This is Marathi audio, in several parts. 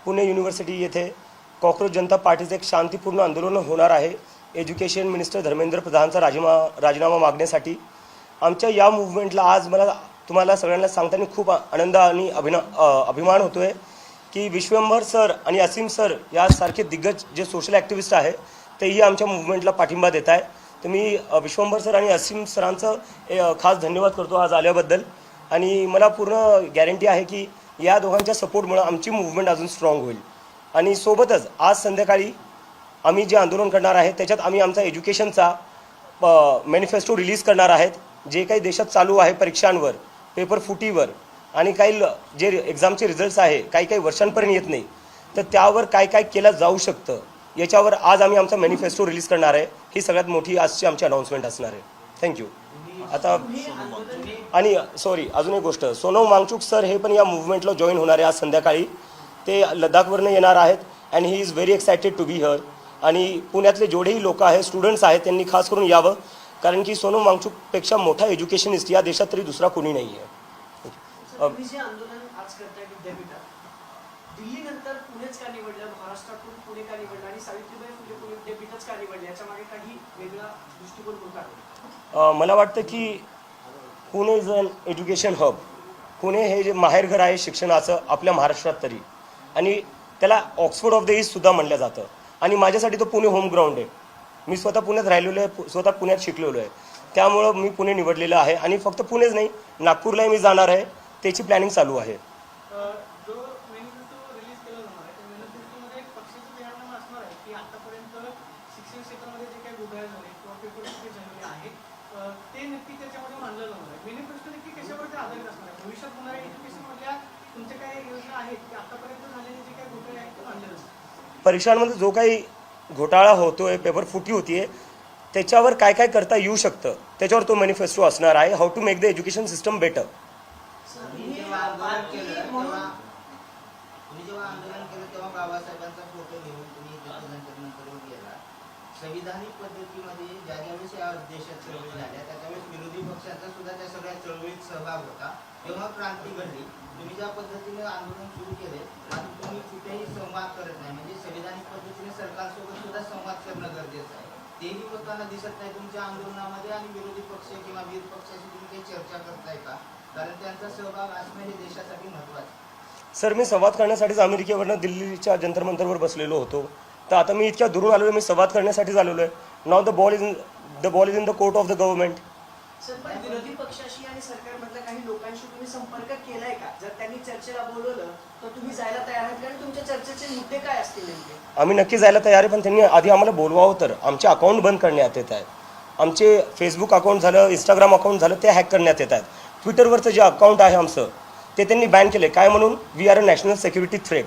पुणे युनिव्हर्सिटी येथे कॉकरोच जनता पार्टीचे एक शांतिपूर्ण आंदोलन होणार आहे एज्युकेशन मिनिस्टर धर्मेंद्र प्रधानचा राजीनामा मागण्यासाठी। आमच्या या मूव्हमेंटला आज मला तुम्हाला सगळ्यांना सांगताना खूप आनंद आणि अभिमान होतोय की विश्वंभर सर आणि असीम सर यासारखे दिग्गज जे सोशल ॲक्टिव्हिस्ट आहे तेही आमच्या मूव्हमेंटला पाठिंबा देत आहे। तर मी विश्वंभर सर आणि असीम सरांचं खास धन्यवाद करतो आज आल्याबद्दल। आणि मला पूर्ण गॅरंटी आहे की या दोघांच्या सपोर्टमुळे आमची मूव्हमेंट अजून स्ट्रॉंग होईल। आणि सोबतच आज संध्याकाळी आम्ही जे आंदोलन करणार आहे त्याच्यात आम्ही आमचा एज्युकेशनचा मॅनिफेस्टो रिलीज करणार आहेत। जे काही देशात चालू आहे परीक्षांवर, पेपर फुटीवर आणि काही जे एक्झामचे रिझल्ट्स आहे काही वर्षांपर्यंत येत नाही, तर त्यावर काय काय केलं जाऊ शकतं याच्यावर आज आम्ही आमचा मॅनिफेस्टो रिलीज करणार आहे। ही सगळ्यात मोठी आजची आमची अनाउन्समेंट असणार आहे। थँक्यू। आता आणि सॉरी अजून एक गोष्ट, सोनम वांगचुक सर हे पण या मूव्हमेंटला जॉईन होणार आहे आज संध्याकाळी। ते लडाखवरनं येणार आहेत and he is very excited to be here. आणि पुण्यातले जेवढेही लोक आहेत स्टुडंट्स आहेत त्यांनी खास करून यावं, कारण की सोनम वांगचुकपेक्षा मोठा एज्युकेशनिस्ट या देशात तरी दुसरा कोणी नाही आहे। दिल्लीनंतर पुणेच का निवडलं, महाराष्ट्रातून पुणे का निवडलं आणि सावित्रीबाई फुले पुणे विद्यापीठच का निवडलं, याच्यामागे काही वेगळा दृष्टिकोन होता? मला वाटतं की Pune is an education hub. Pune हे जे माहेरघर आहे शिक्षणाचं आपल्या महाराष्ट्रात तरी, आणि त्याला ऑक्सफोर्ड ऑफ द ईस्ट सुद्धा म्हणलं जातं। आणि माझ्यासाठी तो पुणे होम ग्राउंड आहे। मी स्वतः पुण्यात राहिलेलो आहे, स्वतः पुण्यात शिकलेलो आहे, त्यामुळं मी पुणे निवडलेलं आहे। आणि फक्त पुणेच नाही, नागपूरलाही मी जाणार आहे, त्याची प्लॅनिंग चालू आहे। परीक्षांमध्ये जो काही घोटाळा होतोय, पेपर फुटी होतीये, त्याच्यावर काय काय करता येऊ शकतं त्याच्यावर तो मॅनिफेस्टो असणार आहे, how to make the education system better. संविधानिक पद्धतीमध्ये ज्यावेळेस या देशात चळवळी झाल्या त्यावेळेस विरोधी पक्षाचा सुद्धा त्या सगळ्या चळवळीत सहभाग होता, तेव्हा क्रांती घडली। तुम्ही ज्या पद्धतीने आंदोलन सुरू केले आणि तुम्ही कुठेही संवाद करत नाही, म्हणजे संविधानिक पद्धतीने सरकारसोबत सुद्धा संवाद करणं गरजेचं आहे, तेही होताना दिसत नाही तुमच्या आंदोलनामध्ये। आणि विरोधी पक्ष किंवा विरोधी पक्षाशी तुम्ही काही चर्चा करताय का? कारण त्यांचा सहभाग असणं हे देशासाठी महत्त्वाचं आहे। सर, मी संवाद करण्यासाठीच अमेरिकेवरनं दिल्लीच्या जंतर मंतरवर बसलेलो होतो, तर आता मी इतक्या दुरून आलेलो, मी संवाद करण्यासाठीच आलेलो आहे। नाव the ball is in the court of the government. Sir, पण विरोधी पक्षाशी आणि सरकारमधल्या काही लोकांशी तुम्ही संपर्क केलाय का? जर त्यांनी चर्चेला बोलवलं तर तुम्ही जायला तयार आहात, आणि तुमच्या चर्चेचे मुद्दे काय असतील नेमके? आम्ही नक्की जायला तयार आहे, पण त्यांनी आधी आम्हाला बोलवावं तर। आमचे अकाउंट बंद करण्यात येत आहेत, आमचे फेसबुक अकाउंट झालं, इंस्टाग्राम अकाउंट झालं, ते हॅक करण्यात येत आहेत। ट्विटरवरचं जे अकाउंट आहे आमचं ते त्यांनी बॅन केले, काय म्हणून? We are a national security threat.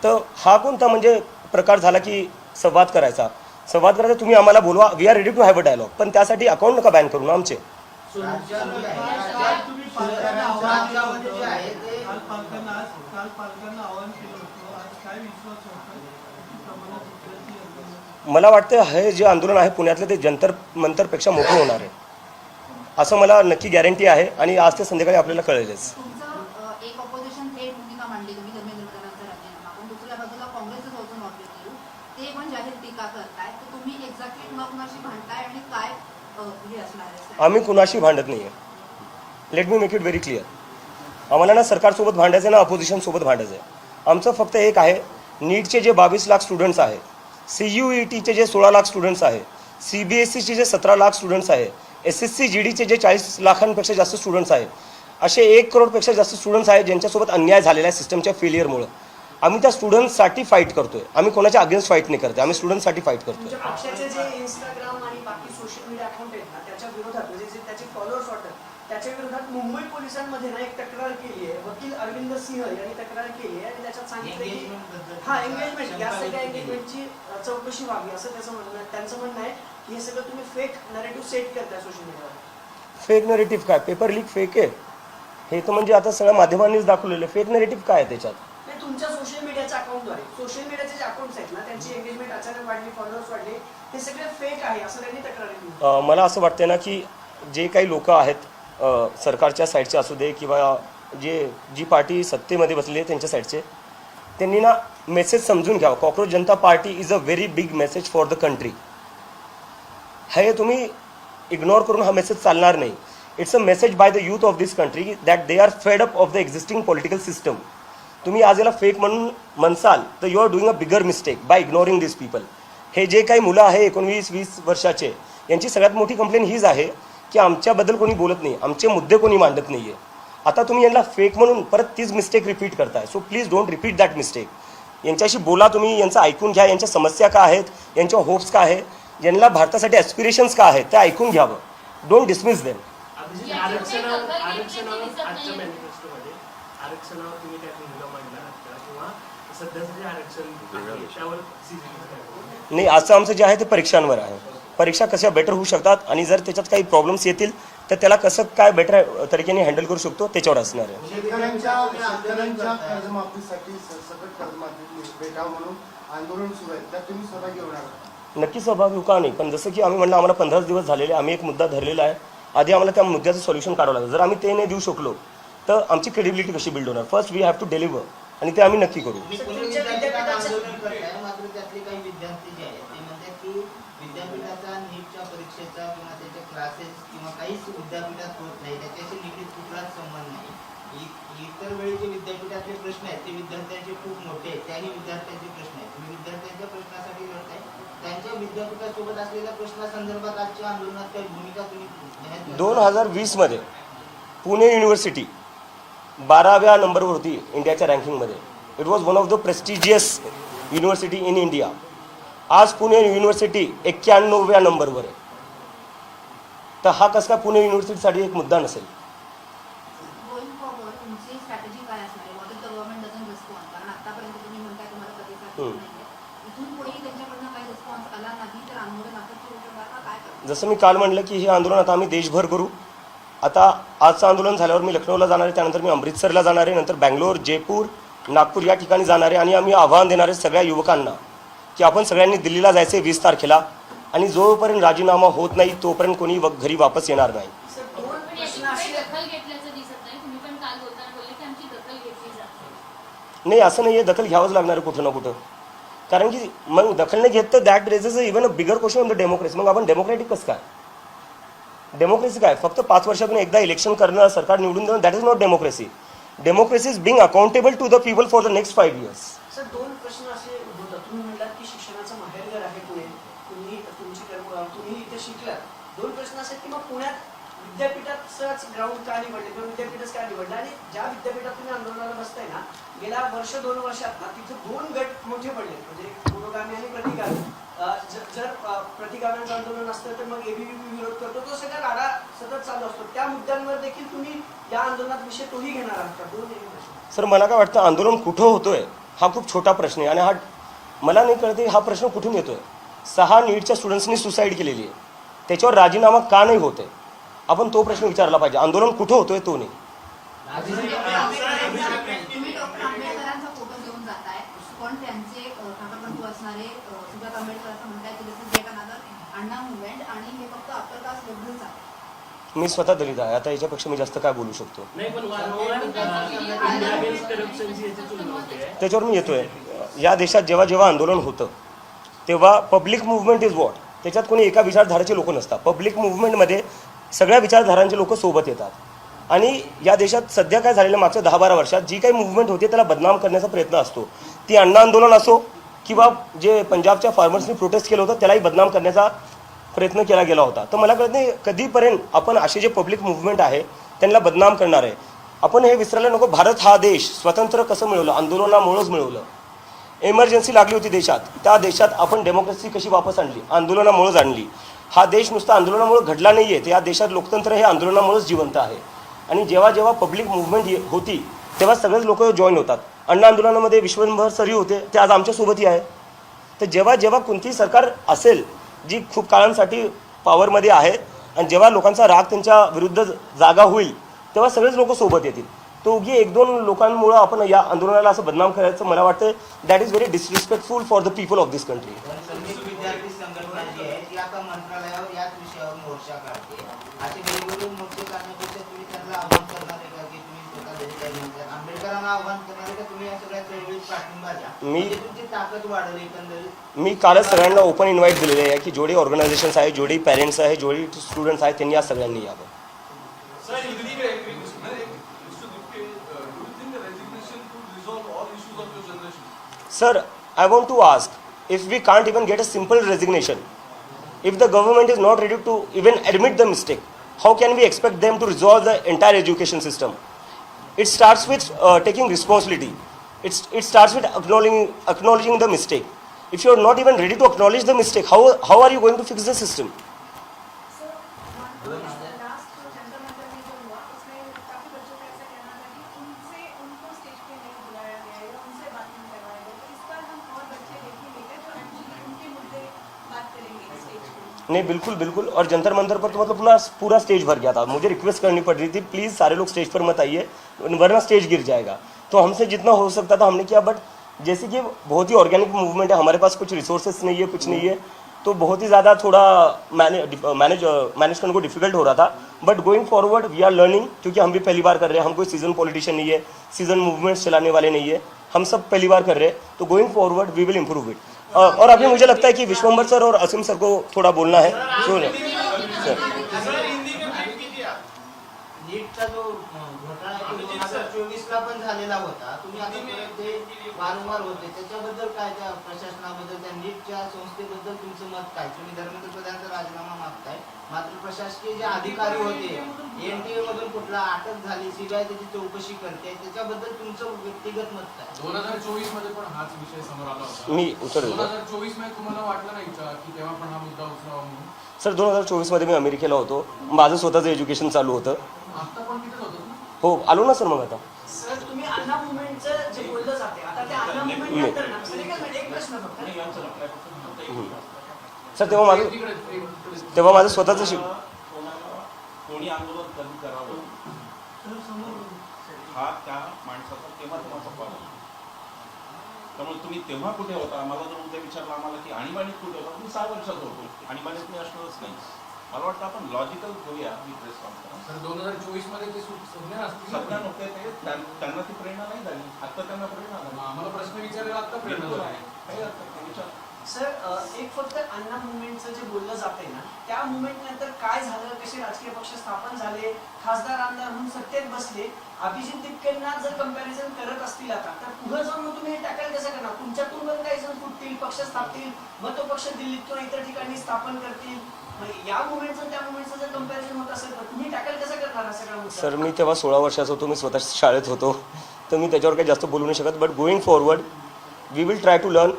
तर हा कोणता म्हणजे प्रकार झाला की संवाद करायचा? तुम्ही आम्हाला बोलवा, we are ready to have a dialogue, पण त्यासाठी अकाउंट नका बॅन करू ना आमचे। मला वाटतं हे जे आंदोलन आहे पुण्यातलं ते जंतर मंतरपेक्षा मोठं होणार आहे, असं मला नक्की गॅरंटी आहे। आणि आज ते संध्याकाळी आपल्याला कळेलच। एक ऑपोजिशन थेट भूमिका मांडली तुम्ही धर्मेंद्र प्रधानचा राजीनामा, पण दुसऱ्या बाजूला काँग्रेसच होतं नॉट, ते पण जाहीर टीका करताय, तर तुम्ही एक्झॅक्टली कुणाशी भांडताय आणि काय हे असणार आहे? आम्ही कुणाशी भांडत नाही आहे, let me make it very clear. आम्हाला ना सरकारसोबत भांडायचं ना अपोजिशनसोबत भांडायचं आहे। आमचं फक्त एक आहे, नीटचे जे 22 लाख स्टुडंट्स आहेत, CUETचे जे 16 लाख स्टुडंट्स आहे, CBSEचे जे 17 लाख स्टुडंट्स आहे, SSC GDचे जे 40 लाखांपेक्षा जास्त स्टुडंट्स आहेत, असे 1 करोडपेक्षा जास्त स्टुडंट्स आहेत ज्यांच्यासोबत अन्याय झालेला आहे सिस्टमच्या फेलियरमुळे। आम्ही त्या स्टुडंट्ससाठी फाईट करतोय, आम्ही कोणाच्या अगेन्स्ट फाईट नाही करते, आम्ही स्टुडंट्ससाठी फाईट करतोय। पक्षाचे जे इंस्टाग्राम आणि बाकी सोशल मीडिया अकाउंट आहेत ना, त्याच्या विरोधात म्हणजे जे त्याचे फॉलोअर्स वाटतात त्याच्या विरोधात मुंबई पोलिसांमध्ये ना एक तक्रार केली आहे। वकील अरविंद सिंह यांनी तक्रार केली आहे आणि त्याच्यात सांगितलं की एंगेजमेंट, या सगळ्या एंगेजमेंटची चौकशी व्हावी असं त्याचं म्हणणं आहे। त्यांचं म्हणणं आहे की हे सगळं तुम्ही फेक नरेटिव्ह सेट करताय सोशल मीडियावर। फेक नरेटिव्ह काय? पेपर लीक फेक आहे हे तर म्हणजे आता सगळ्या माध्यमांनीच दाखवलेलं। फेक नरेटिव्ह काय आहे त्याच्यात? नाही, तुमच्या सोशल मीडियाच्या अकाउंटद्वारे, सोशल मीडियाचे जे अकाउंट्स आहेत ना त्यांची एंगेजमेंट अचानक वाढली, फॉलोअर्स वाढले, हे सगळे फेक आहे असं त्यांनी तक्रार केली। मला असं वाटतं ना की जे काही लोक आहेत सरकारच्या साईडचे असू दे किंवा जी पार्टी सत्तेमध्ये बसलेली आहे त्यांच्या साईडचे, त्यांनी ना मेसेज समजून घ्यावा. Cockroach Janata Party is a very big message for the country. हे तुम्ही इग्नोर करून हा मेसेज चालणार नाही. It's a message by the youth of this country that they are fed up of the existing political system. तुम्ही आज याला फेक म्हणून म्हणसाल तर you are doing a bigger mistake by ignoring this people. हे जे काही मुलं आहे 19-20 वर्षाचे, यांची सगळ्यात मोठी कंप्लेन हीच आहे की आमच्याबद्दल कोणी बोलत नाही, आमचे मुद्दे कोणी मांडत नाही आहे. आता तुम्ही यांना फेक म्हणून परत तीच मिस्टेक रिपीट करताय. So please don't repeat that mistake. यांच्याशी बोला तुम्ही, यांचं ऐकून घ्या, यांच्या समस्या काय आहेत, यांच्या होप्स काय आहे, यांना भारतासाठी ॲस्पिरेशन्स काय आहेत ते ऐकून घ्यावं. Don't dismiss them. अभिजित, आरक्षणावर आजच्या मॅनिफेस्टोमध्ये आरक्षणावर तुम्ही काय भूमिका मांडणार आहात का? किंवा सध्याचं जे आरक्षण आहे त्यावर नाही, असं आमचं जे आहे ते परीक्षांवर आहे. परीक्षा कशा बेटर होऊ शकतात आणि जर त्याच्यात काही प्रॉब्लेम्स येतील तर त्याला कसं काय बेटर तरीकेने हँडल करू शकतो त्याच्यावर असणार आहे. शेतकऱ्यांच्या कर्जमाफीसाठी सकट कर्जमाफी भेटावं म्हणून आंदोलन सुरू आहे, त्यात तुम्ही सहभागी होणार आहात? नक्की सहभागी होऊ का नाही, पण जसं की आम्ही म्हणलं आम्हाला 15 दिवस झालेले, आम्ही एक मुद्दा धरलेला आहे. आधी आम्हाला त्या मुद्द्याचं सोल्युशन काढावं लागेल. जर आम्ही ते नाही देऊ शकलो तर आमची क्रेडिबिलिटी कशी बिल्ड होणार. First we have to deliver आणि ते आम्ही नक्की करू. तुम्ही पुणे विद्यापीठात आंदोलन करताय, मात्र त्यातले काही विद्यार्थी जे आहेत ते म्हणतात की विद्यापीठाचा नीटच्या परीक्षेचा किंवा त्याचे क्लासेस किंवा काहीच विद्यापीठात होत नाही, त्याच्याशी निगडीत कुठलाच संबंध नाही. इतर वेळी जे विद्यापीठातले प्रश्न आहेत ते विद्यार्थ्यांचे खूप मोठे आहेत, त्याही विद्यार्थ्यांचे प्रश्न आहेत. तुम्ही विद्यार्थ्यांच्या प्रश्नासाठी लढताय, त्यांच्या विद्यापीठासोबत असलेल्या प्रश्नासंदर्भात आजच्या आंदोलनात काही भूमिका तुम्ही 2020 मध्ये पुणे युनिव्हर्सिटी 12व्या नंबरवर होती इंडियाच्या रँकिंगमध्ये. It was one of the prestigious university in India. आज पुणे युनिव्हर्सिटी 91व्या नंबरवर आहे. तर हा कसं काय पुणे युनिव्हर्सिटीसाठी एक मुद्दा नसेल? गोइंग फॉरवर्ड तुमची स्ट्रॅटेजी काय असणार आहे? What is the government doesn't respond? कारण आतापर्यंत तुम्ही म्हणताय तुम्हाला प्रतिसाद देत नाहीये. इथून पुढेही त्यांच्याकडनं काही रिस्पॉन्स आला नाही तर आंदोलन आता सुरू करणार का, काय करणार? जसं मी काल म्हणलं की हे आंदोलन आता आम्ही देशभर करू. आता आजचं आंदोलन झाल्यावर मी लखनौला जाणार आहे, त्यानंतर मी अमृतसरला जाणार आहे, नंतर बँगलोर, जयपूर, नागपूर या ठिकाणी जाणार आहे. आणि आम्ही आव्हान देणार आहे सगळ्या युवकांना की आपण सगळ्यांनी दिल्लीला जायचं आहे 20 तारखेला. आणि जोपर्यंत राजीनामा होत नाही तोपर्यंत कोणी घरी वापस येणार नाही. सर, दोन पण प्रश्न याची असे दखल घेतल्याचं दिसत नाही. तुम्ही पण काल बोलताना बोलले की आमची दखल घेतली जाते. नाही, असं नाही आहे. दखल घ्यावंच लागणार आहे कुठं ना कुठं. कारण की मग दखल नाही घेत तर that raises even a bigger question on the democracy. मग आपण डेमोक्रेटिक कसं काय? डेमोक्रेसी काय? फक्त 5 वर्षातून एकदा इलेक्शन करणं, सरकार निवडून देणं, that is not democracy. Democracy is being accountable to the people for the next 5 years. Sir, दोन प्रश्न असे होतात. तुम्ही म्हणलात की शिक्षणाचं माहेरघर आहे पुणे, तुम्ही इथे शिकलात. दोन प्रश्न असे की मग पुण्यात विद्यापीठाचंच ग्राउंड का निवडले किंवा विद्यापीठच का निवडलं? आणि ज्या विद्यापीठात तुम्ही आंदोलनाला बसताय ना, गेल्या 1-2 वर्षात ना तिथे 2 गट मोठे पडले, म्हणजे पुरोगामी आणि प्रतिगामी. जर प्रतिगामी आंदोलन असतं तर मग एबीव्हीपी विरोध करतो, तो सगळा राडा सतत चालू असतो. त्या मुद्द्यांवर देखील तुम्ही या आंदोलनात विषय तोही घेणार आहात का? दोन प्रश्न. सर, मला काय वाटतं आंदोलन कुठं होतोय हा खूप छोटा प्रश्न आहे. आणि हा मला नाही कळते हा प्रश्न कुठून येतोय. 6 नीटच्या स्टुडंट्सनी सुसाईड केलेली आहे, त्याच्यावर राजीनामा का नाही होत आहे? आपण तो प्रश्न विचारला पाहिजे. आंदोलन कुठं होतोय तो नाही. तुम्ही डॉक्टर आंबेडकरांचा फोटो घेऊन जाताय, पण त्यांचे ठाकरबंधू असणारे सुजात आंबेडकर असं म्हणताय की this is get another Anna movement आणि हे फक्त अप्पर कास्ट लिबरल्स आहे. मी स्वतः दलित आहे. आता याच्यापेक्षा मी जास्त काय बोलू शकतो? नाही, पण वारंवार इंडिया अगेन्स्ट करप्शनची याची चुनवती होते. त्याच्यावर मी येतोय. या देशात जेव्हा जेव्हा आंदोलन होतं तेव्हा पब्लिक मुवमेंट इज वॉट. त्याच्यात कोणी एका विचारधाराचे लोक नसतात. पब्लिक मुवमेंटमध्ये सगळ्या विचारधारांचे लोक सोबत येतात. आणि या देशात सध्या काय झालेलं मागच्या 10-12 वर्षात जी काही मुवमेंट होते त्याला बदनाम करण्याचा प्रयत्न असतो. ती अण्णा आंदोलन असो किंवा जे पंजाबच्या फार्मर्सनी प्रोटेस्ट केलं होतं त्यालाही बदनाम करण्याचा प्रयत्न केला गेला होता. तर मला कळत नाही कधीपर्यंत आपण असे जे पब्लिक मुवमेंट आहे त्यांना बदनाम करणार आहे. आपण हे विसरायला नको. भारत हा देश स्वतंत्र कसं मिळवलं? आंदोलनामुळंच मिळवलं. एमर्जन्सी लागली होती देशात, त्या देशात आपण डेमोक्रेसी कशी वापस आणली? आंदोलनामुळेच आणली. हा देश नुसतं आंदोलनामुळे घडला नाही आहे, तर या देशात लोकतंत्र हे आंदोलनामुळेच जिवंत आहे. आणि जेव्हा जेव्हा पब्लिक मुवमेंट होती तेव्हा सगळेच लोक जॉईन होतात. अण्णा आंदोलनामध्ये विश्वंभर सरी होते, ते आज आमच्यासोबतही आहे. तर जेव्हा जेव्हा कोणतीही सरकार असेल जी खूप काळांसाठी पॉवरमध्ये आहे आणि जेव्हा लोकांचा राग त्यांच्या विरुद्ध जागा होईल तेव्हा सगळेच लोक सोबत येतील. तो उगी 1-2 लोकांमुळं आपण या आंदोलनाला असं बदनाम करायचं मला वाटतं that is very disrespectful for the people of this country. विद्यार्थी संघटना जी आहे ती आता मंत्रालयावर याच विषयावर मोर्चा काढते. असे वेगवेगळे मोर्चे काढण्यापेक्षा तुम्ही त्यांना आव्हान करणार आहे का की तुम्ही स्वतः आंबेडकरांना लोकांना आव्हान करणार का तुम्ही या सगळ्या चळवळीत पाठिंबा द्या म्हणजे तुमची ताकद वाढेल एकंदरीत? मी कालच सगळ्यांना ओपन इन्व्हाइट दिलेले आहे की जेवढे ऑर्गनायझेशन्स आहे, जेवढे पेरेंट्स आहे, जेवढे स्टुडंट्स आहेत, त्यांनी आज सगळ्यांनी यावं. Sir, I want to ask, if we can't even get a simple resignation, if the government is not ready to even admit the mistake, how can we expect them to resolve the entire education system? It starts with taking responsibility. It starts with acknowledging the mistake. If you are not even ready to acknowledge the mistake, how are you going to fix the system? Last जो जनता मंदिर में जो हुआ उसमें काफी बच्चों का ऐसा कहना था कि उनको स्टेज पे नहीं बुलाया गया है या उनसे बात नहीं करवाया गया, तो इस बार हम और बच्चे देखेंगे क्या जो एक्चुअली उनके मुद्दे बात करेंगे स्टेज पे? नहीं, बिल्कुल बिल्कुल. और जंतर मंतर पर तो मतलब पूरा स्टेज भर गया था. मुझे रिक्वेस्ट करनी पड़ रही थी, प्लीज़ सारे लोग स्टेज पर मत आइए वरना स्टेज गिर जाएगा. तो हमसे जितना हो सकता था हमने किया, बट जैसे कि बहुत ही ऑर्गेनिक मूवमेंट है, हमारे पास कुछ रिसोर्सेस नहीं है, कुछ नहीं है, तो बहुत ही ज़्यादा थोड़ा मैनेज करने को डिफिकल्ट हो रहा था. But going forward we are learning, क्योंकि हम भी पहली बार कर रहे हैं. हम कोई सीजन पॉलिटिशियन नहीं है, सीजन मूवमेंट्स चलाने वाले नहीं है, हम सब पहली बार कर रहे हैं. तो going forward we will improve it. और अभी मुझे लगता है कि विश्वम्बर सर और असीम सर को थोड़ा बोलना है. नीटचा जो घोटाळा आहे तो 2024 ला पण झालेला होता. तुम्ही आता परत ते वारंवार होते त्याच्याबद्दल काय, त्या प्रशासनाबद्दल, त्या नीटच्या संस्थेबद्दल तुमचं मत काय? तुम्ही धर्मेंद्र प्रधानचा राजीनामा मागताय, मात्र प्रशासकीय जे अधिकारी होते एनटीए मधून कुठला अटक झाली, सीबीआय त्याची चौकशी करते, त्याच्याबद्दल तुमचं व्यक्तिगत मत काय? 2024 मध्ये पण हाच विषय समोर आला होता. मी उत्तर देतो. 2024 मध्ये तुम्हाला वाटलं नाही का की तेव्हा पण हा मुद्दा उचलावा म्हणून? सर, 2024 मध्ये मी अमेरिकेला होतो, माझं स्वतःचं एज्युकेशन चालू होतं. आता पण तिथेच होतो तुम्ही? हो, आलो ना सर. मग आता सर तुम्ही अण्णा मुवमेंटचं जे बोललं जाते आता त्या अण्णा मुवमेंट नंतर ना सर एक प्रश्न फक्त सर, तेव्हा माझं स्वतःचं कोणी आंदोलन कधी करावं हा त्या माणसाचा तेव्हा कॉल. त्यामुळे तुम्ही तेव्हा कुठे होता? मला जर उद्या विचारलं आम्हाला की आणीबाणीत कुठे होता, मी 6 वर्षात होतो. आणीबाणीत मी असणारच नाही. मला वाटतं आपण लॉजिकल घेऊया ही प्रेस कॉन्फरन्स. तर 2024 मध्ये ते संज्ञा असतील ना? सध्या नव्हते ते, त्यांना ती प्रेरणा नाही झाली. आता त्यांना प्रेरणा झाली. आम्हाला प्रश्न विचारायला आता प्रेरणा बिलकुल झाली. आहे. काही अर्थ नाही. विचार. सर एक फक्त अण्णा मुवमेंटचं जे बोललं जाते ना त्या मुवमेंट नंतर काय झालं, कसे राजकीय पक्ष स्थापन झाले, खासदार आमदार म्हणून सत्तेत बसले, अभिजित तिपकेंना जर कंपॅरिझन करत असतील आता, तर पुढे जाऊन मग तुम्ही हे टॅकल कसं करणार? तुमच्यातून पण काही जण फुटतील, पक्ष स्थापतील, मग तो पक्ष दिल्लीत किंवा इतर ठिकाणी स्थापन करतील. या मुवमेंटचं त्या मुवमेंटचं जर कंपॅरिझन होत असेल तर तुम्ही टॅकल कसं करणार हा सगळा मुद्दा? सर, मी तेव्हा 16 वर्षाचा होतो, मी स्वतः शाळेत होतो, तर मी त्याच्यावर काही जास्त बोलू नाही शकत. But going forward we will try to learn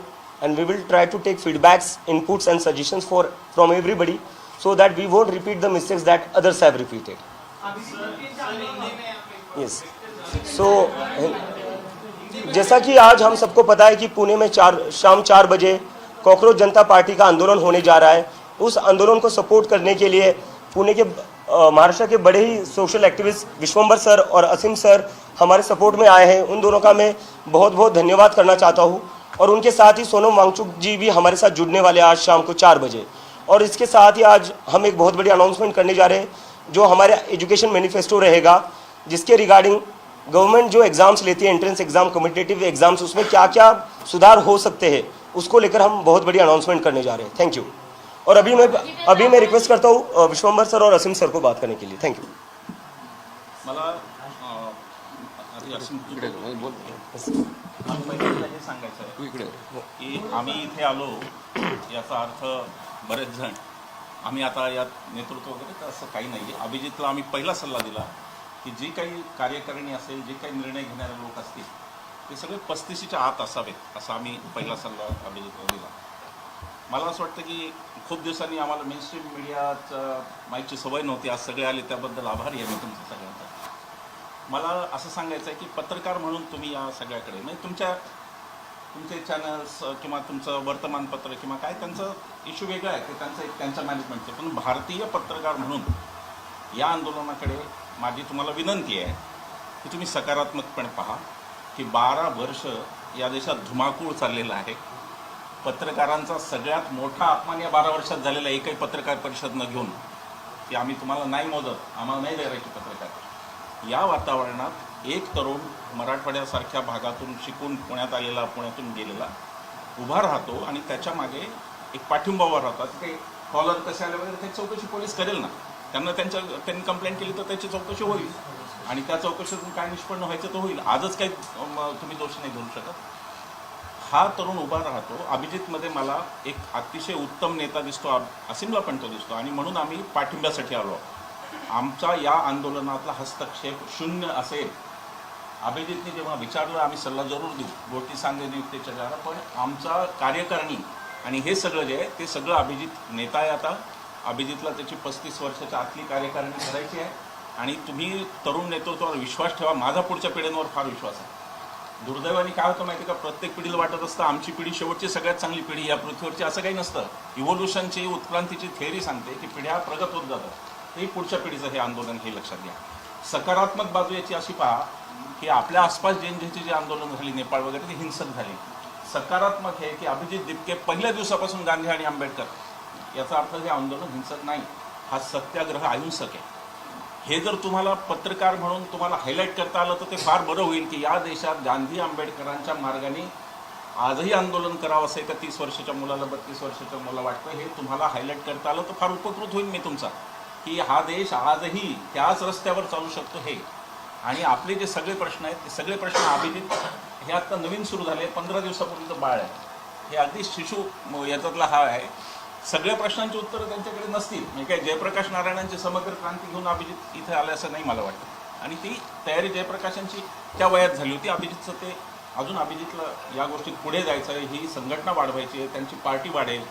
and we will try to take feedbacks, inputs and suggestions from everybody so that we won't repeat the mistakes that others have repeated. Yes. So जैसा कि आज हम सबको पता है कि पुणे में शाम 4 बजे कॉकरोच जनता पार्टी का आंदोलन होने जा रहा है. उस आंदोलन को सपोर्ट करने के लिए पुणे के महाराष्ट्र के बड़े ही सोशल एक्टिविस्ट विश्वम्बर सर और असीम सर हमारे सपोर्ट में आए हैं. उन दोनों का मैं बहुत बहुत धन्यवाद करना चाहता हूँ. और उनके साथ ही सोनम वांगचुक जी भी हमारे साथ जुड़ने वाले आज शाम को 4 बजे. और इसके साथ ही आज हम एक बहुत बड़ी अनाउंसमेंट करने जा रहे हैं जो हमारे एजुकेशन मैनिफेस्टो रहेगा, जिसके रिगार्डिंग गवर्नमेंट जो एग्ज़ाम्स लेती है, एंट्रेंस एग्ज़ाम, कॉम्पिटिटिव एग्ज़ाम्स, उसमें क्या क्या सुधार हो सकते हैं उसको लेकर हम बहुत बड़ी अनाउंसमेंट करने जा रहे हैं. Thank you. और अभी मैं रिक्वेस्ट करता हूँ विश्वम्बर सर और असीम सर को बात करने के लिए. Thank you. मला पहिल्यांदा हे सांगायचं आहे की आम्ही इथे आलो याचा अर्थ बरेच जण आम्ही आता यात नेतृत्व वगैरे तर असं काही नाही आहे. अभिजितला आम्ही पहिला सल्ला दिला की जी काही कार्यकारिणी असेल, जे काही निर्णय घेणारे लोक असतील ते सगळे 35च्या आत असावेत असा आम्ही पहिला सल्ला अभिजितला दिला. मला असं वाटतं की खूप दिवसांनी आम्हाला मेनस्ट्रीम मीडियाचं माहितीची सवय नव्हती, आज सगळे आले त्याबद्दल आभारी आहे मी तुमचं सगळ्यांचा. मला असं सांगायचं आहे की पत्रकार म्हणून तुम्ही या सगळ्याकडे म्हणजे तुमचे चॅनल्स किंवा तुमचं वर्तमानपत्र किंवा काय त्यांचं इश्यू वेगळं आहे की त्यांच्या मॅनेजमेंटचं, पण भारतीय पत्रकार म्हणून या आंदोलनाकडे माझी तुम्हाला विनंती आहे की तुम्ही सकारात्मकपणे पहा की 12 वर्ष या देशात धुमाकूळ चाललेला आहे. पत्रकारांचा सगळ्यात मोठा अपमान या 12 वर्षात झालेला एकही पत्रकार परिषद न घेऊन की आम्ही तुम्हाला नाही मोजत, आम्हाला नाही द्यायची पत्रकार. या वातावरणात एक तरुण मराठवाड्यासारख्या भागातून शिकून पुण्यात आलेला, पुण्यातून गेलेला उभा राहतो आणि त्याच्या मागे एक पाठिंबा उभा राहतात. ते कॉलर कसे आले वगैरे त्याची चौकशी पोलीस करेल ना. त्यांनी कंप्लेंट केली तर त्याची चौकशी होईल आणि त्या चौकशीतून काय निष्पन्न व्हायचं तर होईल. आजच काही तुम्ही दोष नाही धरू शकत. हा तरुण उभा राहतो. अभिजितमध्ये मला एक अतिशय उत्तम नेता दिसतो, असीमला पण तो दिसतो आणि म्हणून आम्ही पाठिंब्यासाठी आलो. आमचा या आंदोलनातला हस्तक्षेप शून्य असेल. अभिजितने जेव्हा विचारलं आम्ही सल्ला जरूर देऊ गोटी सांगे नियुक्तीच्या जागा, पण आमचा कार्यकारिणी आणि हे सगळं जे आहे ते सगळं अभिजित नेता आहे. आता अभिजितला त्याची 35 वर्षाच्या आतली कार्यकारिणी करायची आहे आणि तुम्ही तरुण नेतृत्वावर विश्वास ठेवा. माझा पुढच्या पिढ्यांवर फार विश्वास आहे. दुर्दैवाने काय होतं माहिती का, प्रत्येक पिढीला वाटत असतं आमची पिढी शेवटची सगळ्यात चांगली पिढी या पृथ्वीवरची. असं काही नसतं. इव्होल्युशनची, उत्क्रांतीची थेअरी सांगते की पिढ्या प्रगत होत जातात. ते पुढच्या पिढीचं हे आंदोलन हे लक्षात घ्या. सकारात्मक बाजू याची अशी पहा की आपल्या आसपास जेनझेची जी आंदोलन झाली नेपाळ वगैरे ती हिंसक झाली. सकारात्मक हे की अभिजित दिपके पहिल्या दिवसापासून गांधी आणि आंबेडकर, याचा अर्थ हे आंदोलन हिंसक नाही, हा सत्याग्रह अहिंसक आहे. हे जर तुम्हाला पत्रकार म्हणून तुम्हाला हायलाईट करता आलं तर ते फार बरं होईल की या देशात गांधी आंबेडकरांच्या मार्गाने आजही आंदोलन करावं असं का 30 वर्षाच्या मुलाला 32 वर्षाच्या मुलाला वाटतं. हे तुम्हाला हायलाईट करता आलं तर फार उपकृत होईल मी तुमचा, की हा देश आजही त्याच रस्त्यावर चालू शकतो. हे आणि आपले जे सगळे प्रश्न आहेत ते सगळे प्रश्न अभिजित हे आता नवीन सुरू झाले. 15 दिवसापूर्वीचं बाळ आहे, हे अगदी शिशु याच्यातला हा आहे. सगळ्या प्रश्नांची उत्तरं त्यांच्याकडे नसतील. म्हणजे काय जयप्रकाश नारायणांची समग्र क्रांती घेऊन अभिजित इथे आले असं नाही मला वाटतं. आणि ती तयारी जयप्रकाशांची त्या वयात झाली होती. अभिजितचं ते अजून अभिजितला या गोष्टीत पुढे जायचं आहे, ही संघटना वाढवायची आहे, त्यांची पार्टी वाढेल,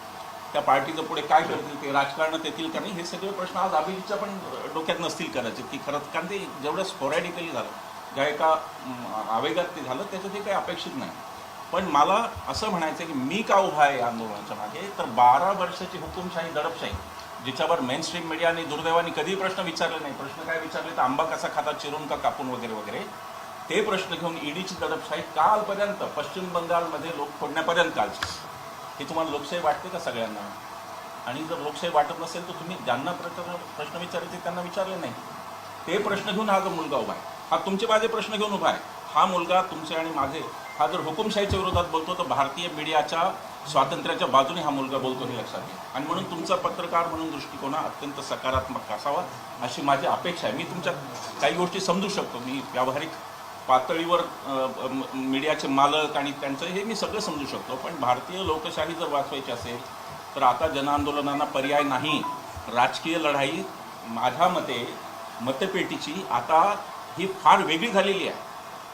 त्या पार्टीचं पुढे काय करतील, ते राजकारणात येतील का नाही, हे सगळे प्रश्न आज अभिजितच्या पण डोक्यात नसतील कदाचित. की खरंच कारण ते जेवढं स्पोरॅडिकली झालं, ज्या एका आवेगात ते झालं त्याचं ते काही अपेक्षित नाही. पण मला असं म्हणायचं आहे की मी का उभा आहे या आंदोलनाच्या मागे, तर 12 वर्षाची हुकुमशाही, दडपशाही, जिच्यावर मेनस्ट्रीम मीडियाने दुर्दैवाने कधीही प्रश्न विचारले नाही. प्रश्न काय विचारले तर आंबा कसा खाता, चिरून का कापून वगैरे वगैरे, ते प्रश्न घेऊन ईडीची दडपशाही कालपर्यंत पश्चिम बंगालमध्ये लोक फोडण्यापर्यंत कालची. हे तुम्हाला लोकशाही वाटते का सगळ्यांना? आणि जर लोकशाही वाटत नसेल तर तुम्ही ज्यांना प्रश्न विचारायचे त्यांना विचारले नाही. ते प्रश्न घेऊन हा जो मुलगा उभा आहे, हा तुमचे माझे प्रश्न घेऊन उभा आहे. हा मुलगा तुमचे आणि माझे, हा जर हुकुमशाहीच्या विरोधात बोलतो तर भारतीय मीडियाच्या स्वातंत्र्याच्या बाजूने हा मुलगा बोलतो हे लक्षात घ्या. आणि म्हणून तुमचा पत्रकार म्हणून दृष्टिकोन अत्यंत सकारात्मक असावा अशी माझी अपेक्षा आहे. मी तुमच्या काही गोष्टी समजू शकतो. मी व्यावहारिक पातळीवर मीडियाचे मालक आणि त्यांचं हे मी सगळं समजू शकतो. पण भारतीय लोकशाही जर वाचवायची असेल तर आता जनआंदोलनांना पर्याय नाही. राजकीय लढाई माझ्या मते मतपेटीची आता ही फार वेगळी झालेली आहे.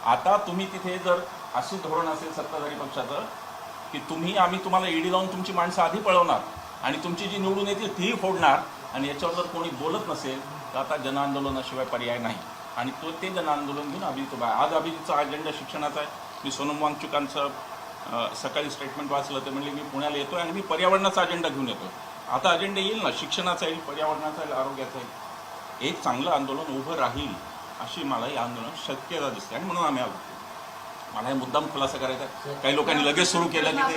आता तुम्ही तिथे जर अशी धोरण असेल सत्ताधारी पक्षाचं की आम्ही तुम्हाला ईडी लावून तुमची माणसं आधी पळवणार आणि तुमची जी निवडून येतील तीही फोडणार, आणि याच्यावर जर कोणी बोलत नसेल तर आता जनआंदोलनाशिवाय पर्याय नाही. आणि ते जनआंदोलन घेऊन अभिजित उभा आहे. आज अभिजितचा अजेंडा शिक्षणाचा आहे. मी सोनम वांगचुकांचं सकाळी स्टेटमेंट वाचलं, ते म्हणले मी पुण्याला येतो आणि मी पर्यावरणाचा अजेंडा घेऊन येतो. आता अजेंडा येईल ना, शिक्षणाचा येईल, पर्यावरणाचा येईल, आरोग्याचा येईल. एक चांगलं आंदोलन उभं राहील अशी मला हे आंदोलन शक्यता दिसते आणि म्हणून आम्ही आलो. मला हे मुद्दाम खुलासा करायचा आहे. काही लोकांनी लगेच सुरू केलं की ते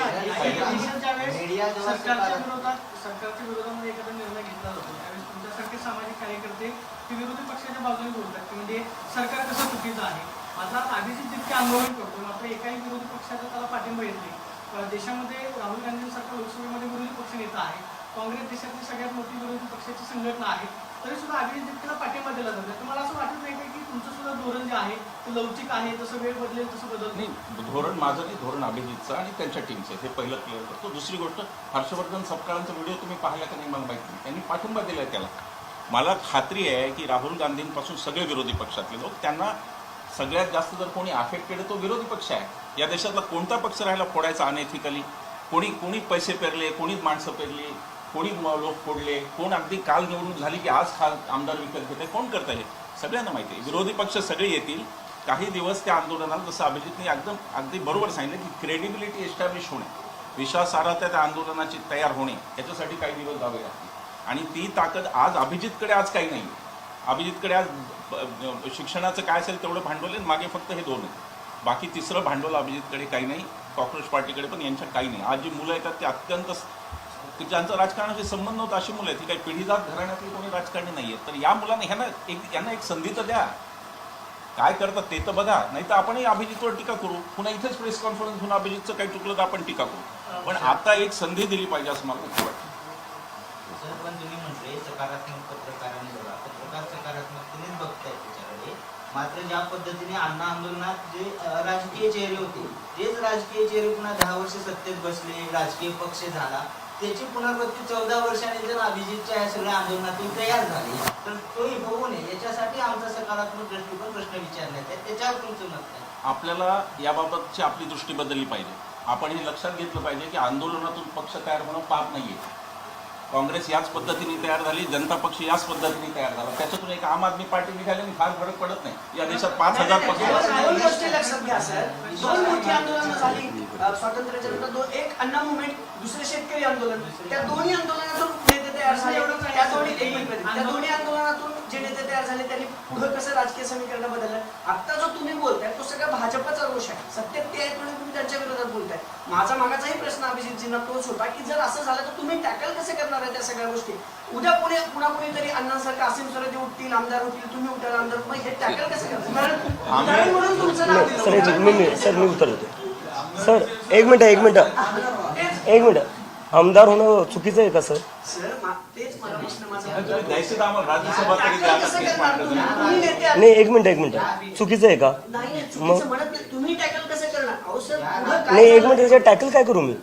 सरकारच्या विरोधामध्ये एखादा निर्णय घेतला जातो त्यावेळेस तुमच्यासारखे सामाजिक कार्यकर्ते ते विरोधी पक्षाच्या बाजूने बोलतात की म्हणजे सरकार कसं चुकीचं आहे. आता अभिजित जितके आंदोलन करतो मात्र एकाही विरोधी पक्षाचा त्याला पाठिंबा येत नाही. देशामध्ये राहुल गांधींसारखा लोकसभेमध्ये विरोधी पक्ष नेता आहे, काँग्रेस देशातली सगळ्यात मोठी विरोधी पक्षाची संघटना आहे, तरी सुद्धा अभिजित जितकेला पाठिंबा दिला जातो. तुम्हाला असं वाटत नाही की तुमचं सुद्धा धोरण जे आहे ते लवचिक आहे, जसं वेळ बदलेल तसं बदलत नाही. धोरण माझं नाही, धोरण अभिजितचं आणि त्यांच्या टीमचं, हे पहिलं क्लिअर करतो. दुसरी गोष्ट, हर्षवर्धन सपकाळांचा व्हिडिओ तुम्ही पाहिला का नाही मला माहिती नाही. त्यांनी पाठिंबा दिला आहे त्याला. मला खात्री आहे की राहुल गांधींपासून सगळे विरोधी पक्षातले लोक, त्यांना सगळ्यात जास्त जर कोणी अफेक्टेड आहे तो विरोधी पक्ष आहे. या देशातला कोणता पक्ष राहिला फोडायचा अनएथिकली? कोणी पैसे पेरले, कोणी माणसं पेरली, कोणी लोक फोडले, कोण अगदी काल निवडणूक झाली की आज आमदार विकत घेते, कोण करतं हे सगळ्यांना माहिती आहे. विरोधी पक्ष सगळे येतील काही दिवस त्या आंदोलनाला, जसं अभिजितने अगदी बरोबर सांगितलं की क्रेडिबिलिटी एस्टॅब्लिश होणे, विश्वासार्हता त्या आंदोलनाची तयार होणे, याच्यासाठी काही दिवस जावे लागतील. आणि ती ताकद आज अभिजितकडे आज काही नाही. अभिजितकडे आज शिक्षणाचं काय असेल तेवढं भांडवल आहे, मागे फक्त हे 2 आहेत. बाकी तिसरं भांडवल अभिजितकडे काही नाही, कॉक्रोच पार्टीकडे पण यांच्यात काही नाही. आज जी मुलं येतात ते अत्यंत ज्यांचा राजकारणाशी संबंध होता अशी मुलं आहेत, ही काही पिढीजात घराण्यातली कोणी राजकारणी नाही आहेत. तर या मुलांना यांना एक संधी तर द्या. काय करतात ते तर बघा, नाही तर आपणही अभिजितवर टीका करू, पुन्हा इथेच प्रेस कॉन्फरन्स होऊन अभिजितचं काही चुकलं तर आपण टीका करू, पण आता एक संधी दिली पाहिजे असं मला खूप वाटतं. सर, पण तुम्ही म्हटले सकारात्मक पत्रकारांनी बघा, पत्रकार सकारात्मकतेनेच बघतायत त्याच्याकडे. मात्र ज्या पद्धतीने अण्णा आंदोलनात जे राजकीय चेहरे होते, तेच राजकीय चेहरे पुन्हा 10 वर्ष सत्तेत बसले, राजकीय पक्ष झाला, त्याची पुनरावृत्ती 14 वर्षांनी जर अभिजितच्या या सगळ्या आंदोलनातून तयार झाली तर तो होऊ नये याच्यासाठी आमचा सकारात्मक दृष्टिकोन प्रश्न विचारण्यात आहे. त्याच्यावर तुमचं मत काय? आपल्याला याबाबतची आपली दृष्टी बदलली पाहिजे. आपण हे लक्षात घेतलं पाहिजे की आंदोलनातून पक्ष तयार होणं पाप नाही आहे. काँग्रेस याच पद्धतीने तयार झाली, जनता पक्ष याच पद्धतीने तयार झाला, त्याच्यातून एक आम आदमी पार्टी निघाल्याने फार फरक पडत नाही. या देशात 5,000 पक्ष. दोन गोष्टी लक्षात घ्या सर, दोन मोठी आंदोलनं झाली स्वातंत्र्याच्या नंतर, एक अण्णा मुवमेंट, दुसरे शेतकरी आंदोलन. त्या दोन्ही आंदोलनातून नेते तयार झाले. त्या दोन्ही आंदोलनातून जे नेते तयार झाले त्यांनी पुढे कसं राजकीय समीकरण बदललं. आता जो तुम्ही बोलताय तो सगळा भाजपचा रोष आहे. सत्तेत ते आहेत म्हणून तुम्ही त्यांच्या विरोधात बोलताय. माझा मागाचाही प्रश्न अभिजितजींना तोच होता की जर असं झालं तर तुम्ही टॅकल कसे करणार आहे त्या सगळ्या गोष्टी. उद्या पुन्हा कुणीतरी अण्णांसारखं कासिम सरदे उठतील, आमदार होतील, तुम्ही उठाल आमदार, मग हे टॅकल कसं करणार. उदाहरण म्हणून तुमचं नाव दिलं. सर मी उत्तर देतो. सर एक मिनिट, आमदार होणं चुकीचं आहे का सर? सर तेच मला प्रश्न माझा. द्यायचं तर आम्हाला राज्यसभा तरी द्या आता तीच मांडलं जाईल. तुम्ही नेते आहात. नाही एक मिनिट, चुकीचं आहे का? नाही चुकीचं म्हणत नाही. तुम्ही टॅकल कसं करणार? अहो सर पुढं काय नाही एक झालं? मिनिट, त्याच्यात टॅकल काय करू मी?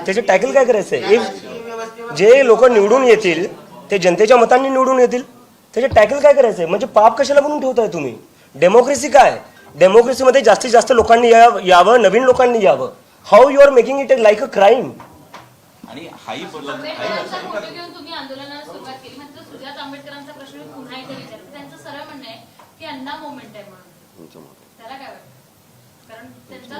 त्याच्यात टॅकल काय करायचं आहे? राजकीय व्यवस्थेवर जे लोक निवडून येतील ते जनतेच्या मतांनी निवडून येतील, त्याच्यात टॅकल काय करायचंय? म्हणजे पाप कशाला बनवून ठेवताय तुम्ही? डेमोक्रेसी काय? डेमोक्रेसीमध्ये जास्तीत जास्त लोकांनी यावं, नवीन लोकांनी यावं. How you are making it like a crime? आणि हाही आंबेडकरांचा फोटो घेऊन तुम्ही आंदोलनाला सुरुवात केली, मात्र सुजात आंबेडकरांचा प्रश्न मी पुन्हा एकदा विचारते. त्यांचं सरळ म्हणणं आहे की अण्णा मोमेंट आहे म्हणून. त्याला काय वाटतं? कारण त्यांचा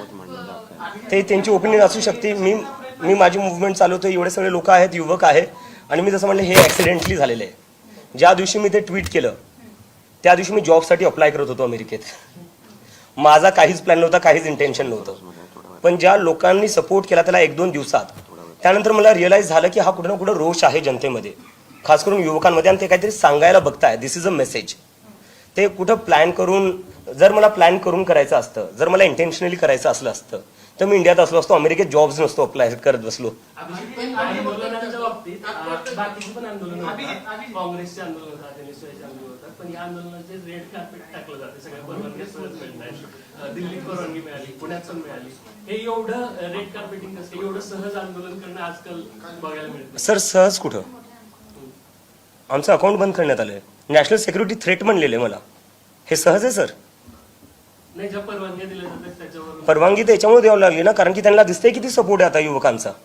ते त्यांची ओपिनियन असू शकते. मी माझी मुवमेंट चालवतो, एवढे सगळे लोक आहेत, युवक आहे, आणि मी जसं म्हणलं हे ॲक्सिडेंटली झालेलं आहे. ज्या दिवशी मी ते ट्विट केलं त्या दिवशी मी जॉबसाठी अप्लाय करत होतो अमेरिकेत. माझा काहीच प्लॅन नव्हता, काहीच इंटेन्शन नव्हतं. पण ज्या लोकांनी सपोर्ट केला त्याला 1-2 दिवसात, त्यानंतर मला रिअलाईज झालं की हा कुठं ना कुठं रोष आहे जनतेमध्ये, खास करून युवकांमध्ये, आणि ते काहीतरी सांगायला बघताय. दिस इज अ मेसेज. ते कुठं प्लॅन करून, जर मला प्लॅन करून करायचं असतं, जर मला इंटेन्शनली करायचं असलं असतं तर मी इंडियात असलो असतो, अमेरिकेत जॉब्स नसतो अप्लाय करत बसलो. आंदोलनाच्या बाबतीत बाकीची पण आंदोलन होतात, काँग्रेसचे आंदोलन होतात, एनएसयूआयचे आंदोलन होतात, पण या आंदोलनाचे रेड कार्पेट टाकलं जाते. सगळ्या परवानग्या सहज मिळतात. दिल्लीत परवानगी मिळाली, पुण्यात पण मिळाली. हे एवढं रेड कार्पेटिंग कसं, एवढं सहज आंदोलन करणं आजकाल बघायला मिळतं. सर सहज कुठं? आमचं अकाउंट बंद करण्यात आलंय, नॅशनल सिक्युरिटी थ्रेट म्हणलेलं आहे मला. हे सहज आहे सर? नाही, ज्या परवानग्या दिल्या जातात त्याच्यावर परवानगी त्याच्यामुळे द्यावं लागली ना, कारण की त्यांना दिसतंय किती सपोर्ट आहे आता युवकांचा. हा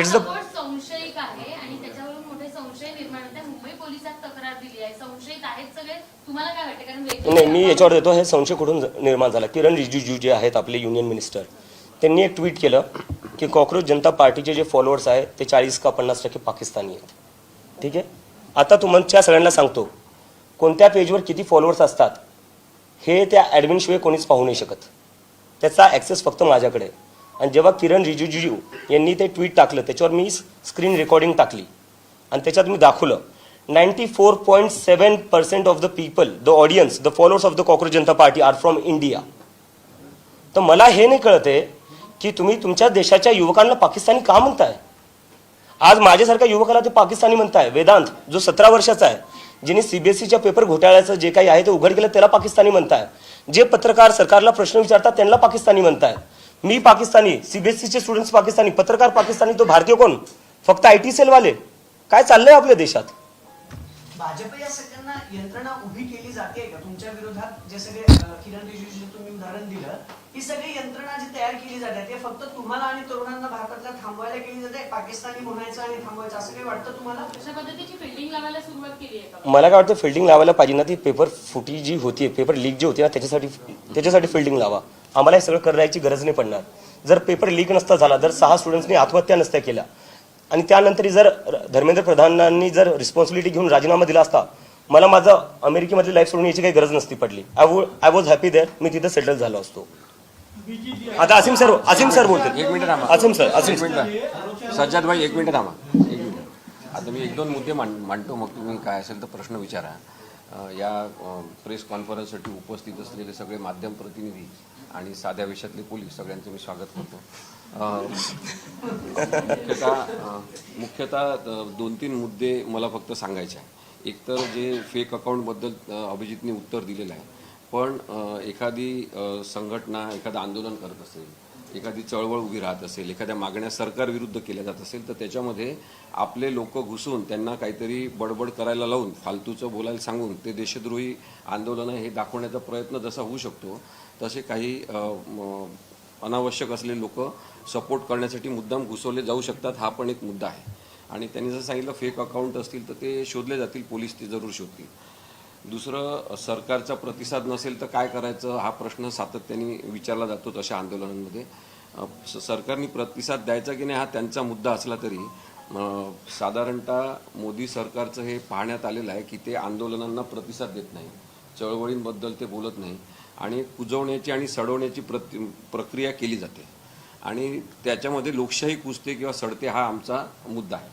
It's the- सपोर्ट संशयिक आहे आणि त्याच्यावरून मोठे संशय निर्माण होते. मुंबई पोलिसात तक्रार दिली आहे, संशयित आहेत सगळे. तुम्हाला काय वाटतं? कारण नाही, मी याच्यावर देतो. हे संशय कुठून निर्माण झाला? किरण रिजिजू जे आहेत आपले युनियन मिनिस्टर, त्यांनी एक ट्विट केलं की कॉक्रोच जनता पार्टीचे जे फॉलोअर्स आहेत ते 40 का 50% पाकिस्तानी आहेत. ठीक आहे, आता तुमच्या सगळ्यांना सांगतो कोणत्या पेजवर किती फॉलोअर्स असतात हे त्या ॲडमिनशिवाय कोणीच पाहू नाही शकत. त्याचा ॲक्सेस फक्त माझ्याकडे आहे. आणि जेव्हा किरण रिजिजू यांनी ते ट्विट टाकलं त्याच्यावर मी स्क्रीन रेकॉर्डिंग टाकली आणि त्याच्यात मी दाखवलं 94.7% of the people, the audience, the followers of the Cockroach Janata Party are from India. तर मला हे नाही कळत आहे की तुम्ही तुमच्या देशाच्या युवकांना पाकिस्तानी का म्हणताय? आज माझ्यासारख्या युवकाला ते पाकिस्तानी म्हणताय. वेदांत जो 17 वर्षाचा आहे, ज्यांनी सीबीएसईच्या पेपर घोटाळ्याचं जे काही आहे ते उघड केलं त्याला पाकिस्तानी म्हणताय. जे पत्रकार सरकारला प्रश्न विचारतात त्यांना पाकिस्तानी म्हणताय. मी पाकिस्तानी, सीबीएसईचे स्टुडंट्स पाकिस्तानी, पत्रकार पाकिस्तानी, तो भारतीय कोण? फक्त IT सेलवाले. काय चाललंय आपल्या देशात? भाजप या सगळ्यांना यंत्रणा उभी केली जाते का तुमच्या विरोधात? जे सगळे किरण रिजिजू तुम्ही उदाहरण दिलं, ही सगळी यंत्रणा जी तयार केली जाते ते फक्त तुम्हाला आणि तरुणांना भारतातल्या थांबवायला केली जाते. पाकिस्तानी म्हणायचं आणि थांबवायचं असं काही वाटतं तुम्हाला? अशा पद्धतीची फिल्डिंग लावायला सुरुवात केली आहे का? मला काय वाटतं फिल्डिंग लावायला पाहिजे ना. ती पेपर फुटी जी होती, पेपर लीक जी होती ना, त्याच्यासाठी फिल्डिंग लावा. आम्हाला हे सगळं करायची गरज नाही पडणार. जर पेपर लीक नसता झाला, जर 6 स्टुडंट्सनी आत्महत्या नसत्या केल्या आणि त्यानंतर जर धर्मेंद्र प्रधानांनी जर रिस्पॉन्सिबिलिटी घेऊन राजीनामा दिला असता, मला माझं अमेरिकेमधली लाईफ सोडून याची काही गरज नसती पडली. I was happy there. मी तिथं सेटल झालो असतो. आता असीम सर बोलते. एक मिनिट थांबा. असीम सर. सज्जाद भाई एक मिनिट थांबा. एक मिनिट. आता मी 1-2 मुद्दे मांडतो, मग तुम्ही काय असेल तर प्रश्न विचारा. या प्रेस कॉन्फरन्ससाठी उपस्थित असलेले सगळे माध्यम प्रतिनिधी आणि साध्या वेशातले पोलीस सगळ्यांचं मी स्वागत करतो. मुख्यतः 2-3 मुद्दे मला फक्त सांगायचे आहे. एक तर जे फेक अकाउंटबद्दल अभिजितने उत्तर दिलेलं आहे, पण एखादी संघटना एखादं आंदोलन करत असेल, एखादी चळवळ उभी राहत असेल, एखाद्या मागण्या सरकारविरुद्ध केल्या जात असेल, तर त्याच्यामध्ये आपले लोक घुसून त्यांना काहीतरी बडबड करायला लावून फालतूचं बोलायला सांगून ते देशद्रोही आंदोलनं हे दाखवण्याचा प्रयत्न जसा होऊ शकतो, तसे काही अनावश्यक असलेले लोक सपोर्ट करण्यासाठी मुद्दाम घुसवले जाऊ शकतात. हा पण एक मुद्दा आहे. आणि त्यांनी जसं सांगितलं फेक अकाउंट असतील तर ते शोधले जातील, पोलीस ते जरूर शोधतील. दुसरं, सरकारचा प्रतिसाद नसेल तर काय करायचं हा प्रश्न सातत्याने विचारला जातो अशा आंदोलनांमध्ये. सरकारने प्रतिसाद द्यायचा की नाही हा त्यांचा मुद्दा असला तरी साधारणतः मोदी सरकारचं हे पाहण्यात आलेलं आहे की ते आंदोलनांना प्रतिसाद देत नाही, चळवळींबद्दल ते बोलत नाही आणि कुजवण्याची आणि सडवण्याची प्रक्रिया केली जाते आणि त्याच्यामध्ये लोकशाही कुजते किंवा सडते हा आमचा मुद्दा आहे.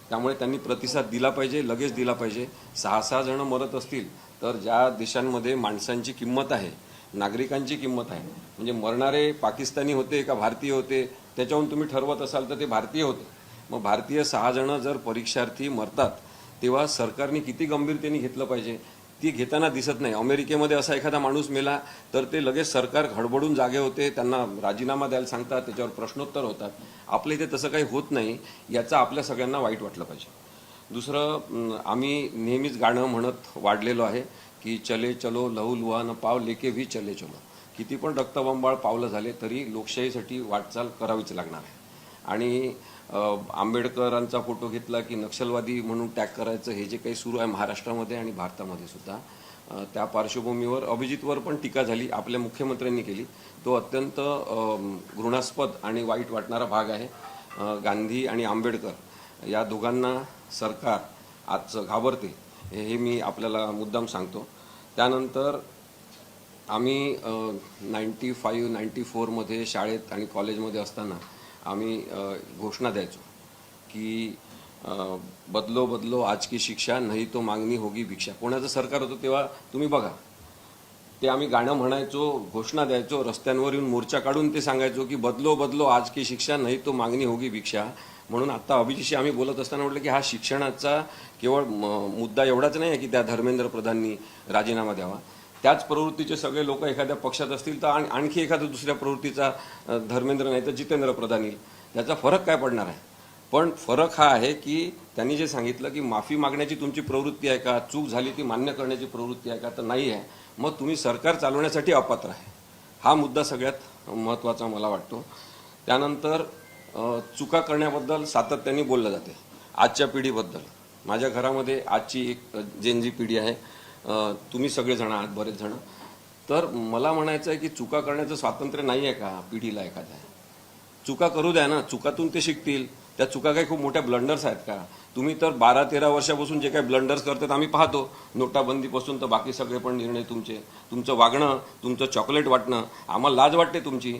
त्यामुळे त्यांनी प्रतिसाद दिला पाहिजे, लगेच दिला पाहिजे. 6 जण मरत असतील तर ज्या देशांमध्ये माणसांची किंमत आहे, नागरिकांची किंमत आहे, म्हणजे मरणारे पाकिस्तानी होते का भारतीय होते त्याच्यावरून तुम्ही ठरवत असाल तर ते भारतीय होते. मग भारतीय 6 जण जर परीक्षार्थी मरतात तेव्हा सरकारने किती गंभीरतेने घेतलं पाहिजे, ती घेताना दिसत नाही. अमेरिकेमध्ये असा एखादा माणूस मेला तर ते लगेच सरकार हडबडून जागे होते, त्यांना राजीनामा द्यायला सांगतात, त्याच्यावर प्रश्नोत्तर होतात. आपल्या इथे तसं काही होत नाही, याचा आपल्या सगळ्यांना वाईट वाटलं पाहिजे. दुसरं, आम्ही नेहमीच गाणं म्हणत वाढलेलो आहे की चले चलो लहू लुहा न पाव लेके भी चले चलो. किती पण रक्तबंबाळ पावलं झाले तरी लोकशाहीसाठी वाटचाल करावीच लागणार आहे. आणि आंबेडकरांचा फोटो घेतला की नक्षलवादी म्हणून टॅग करायचं हे जे काही सुरू आहे महाराष्ट्रामध्ये आणि भारतामध्ये सुद्धा, त्या पार्श्वभूमीवर अभिजितवर पण टीका झाली, आपल्या मुख्यमंत्र्यांनी केली. तो अत्यंत घृणास्पद आणि वाईट वाटणारा भाग आहे. गांधी आणि आंबेडकर या दोघांना सरकार आज घाबरते हे मी आपल्याला मुद्दाम सांगतो. त्यानंतर आम्ही 95-94 मध्ये शाळेत आणि कॉलेजमध्ये असताना आम्ही घोषणा द्यायचो की बदलो बदलो आज की शिक्षा नाही तो मागणी होगी भिक्षा. कोणाचं सरकार होतं तेव्हा तुम्ही बघा, ते आम्ही गाणं म्हणायचो, घोषणा द्यायचो, रस्त्यांवर येऊन मोर्चा काढून ते सांगायचो की बदलो बदलो आज की शिक्षा नाही तो मागणी होगी भिक्षा. म्हणून आता अभिजितशी आम्ही बोलत असताना म्हटलं की हा शिक्षणाचा केवळ मुद्दा एवढाच नाही आहे की त्या धर्मेंद्र प्रधाननी राजीनामा द्यावा. त्याच प्रवृत्तीचे सगळे लोक एखाद्या पक्षात असतील तर आणखी एखाद्या दुसऱ्या प्रवृत्तीचा धर्मेंद्र नाही तर जितेंद्र प्रधान येईल, त्याचा फरक काय पडणार आहे. पण फरक हा आहे की त्यांनी जे सांगितलं की माफी मागण्याची तुमची प्रवृत्ती आहे का, चूक झाली ती मान्य करण्याची प्रवृत्ती आहे का, तर नाही आहे, मग तुम्ही सरकार चालवण्यासाठी अपात्र आहे. हा मुद्दा सगळ्यात महत्त्वाचा मला वाटतो. त्यानंतर चुका करण्याबद्दल सातत्याने बोललं जाते. आजच्या पिढीबद्दल, माझ्या घरामध्ये आजची एक जेनजी पिढी आहे, तुम्ही सगळेजण आहात, बरेच जण. तर मला म्हणायचं आहे की चुका करण्याचं स्वातंत्र्य नाही आहे का पिढीला एखाद्या? चुका करू द्या ना, चुकातून ते शिकतील. त्या चुका काही खूप मोठ्या ब्लंडर्स आहेत का? तुम्ही तर 12-13 वर्षापासून जे काही ब्लंडर्स करतात आम्ही पाहतो, नोटाबंदीपासून तर बाकी सगळे पण निर्णय तुमचं वागणं, तुमचं चॉकलेट वाटणं, आम्हाला लाज वाटते तुमची.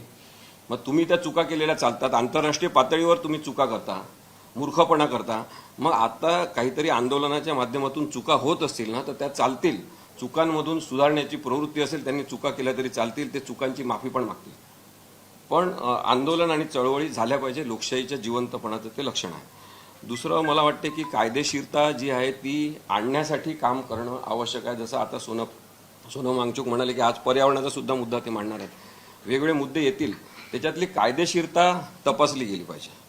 मग तुम्ही त्या चुका केलेल्या चालतात, आंतरराष्ट्रीय पातळीवर तुम्ही चुका करता, मूर्खपणा करता. मग आता काहीतरी आंदोलनाच्या माध्यमातून चुका होत असतील ना तर त्या चालतील. चुकांमधून सुधारण्याची प्रवृत्ती असेल, त्यांनी चुका केल्या तरी चालतील, ते चुकांची माफी पण मागतील. पण आंदोलन आणि चळवळी झाल्या पाहिजे, लोकशाहीच्या जिवंतपणाचं ते लक्षण आहे. दुसरं, मला वाटते की कायदेशीरता जी आहे ती आणण्यासाठी काम करणं आवश्यक आहे. जसं आता सोनम वांगचूक म्हणाले की आज पर्यावरणाचा सुद्धा मुद्दा ते मांडणार आहेत. वेगवेगळे मुद्दे येतील, त्याच्यातली कायदेशीरता तपासली गेली पाहिजे